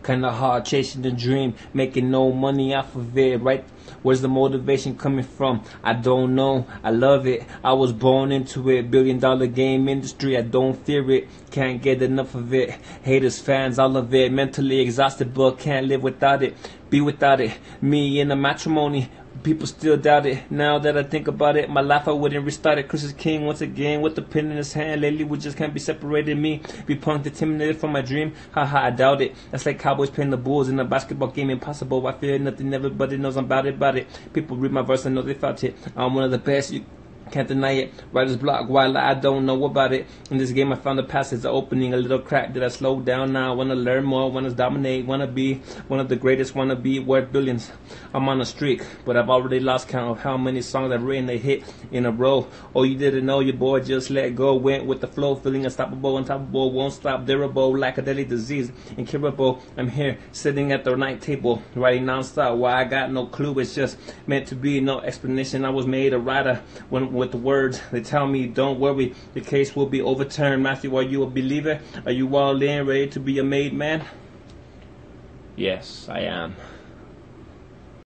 Kinda hard chasing the dream, making no money off of it, right? Where's the motivation coming from? I don't know. I love it. I was born into it. $1 billion game industry. I don't fear it. Can't get enough of it. Haters, fans, all of it. Mentally exhausted, but can't live without it. Be without it. Me in a matrimony. People still doubt it. Now that I think about it, my life I wouldn't restart it. Chris is king once again with the pen in his hand. Lately we just can't be separated. Me be punked, intimidated from my dream. Haha, I doubt it. That's like Cowboys playing the Bulls in a basketball game. Impossible. I fear nothing. Everybody knows I'm about it. People read my verse and know they felt it. I'm one of the best. You can't deny it. Writer's block, while I don't know about it. In this game I found the passage, the opening, a little crack. Did I slow down now? Wanna learn more, wanna dominate, wanna be one of the greatest, wanna be worth billions. I'm on a streak, but I've already lost count of how many songs I've written they hit in a row. Oh, you didn't know, your boy just let go. Went with the flow, feeling unstoppable, unstoppable, won't stop, durable, like a deadly disease, incurable. I'm here, sitting at the night table, writing non-stop. Why I got no clue, it's just meant to be, no explanation. I was made a writer with the words. They tell me, don't worry, the case will be overturned. Matthew, are you a believer? Are you all in, ready to be a made man? Yes, I am.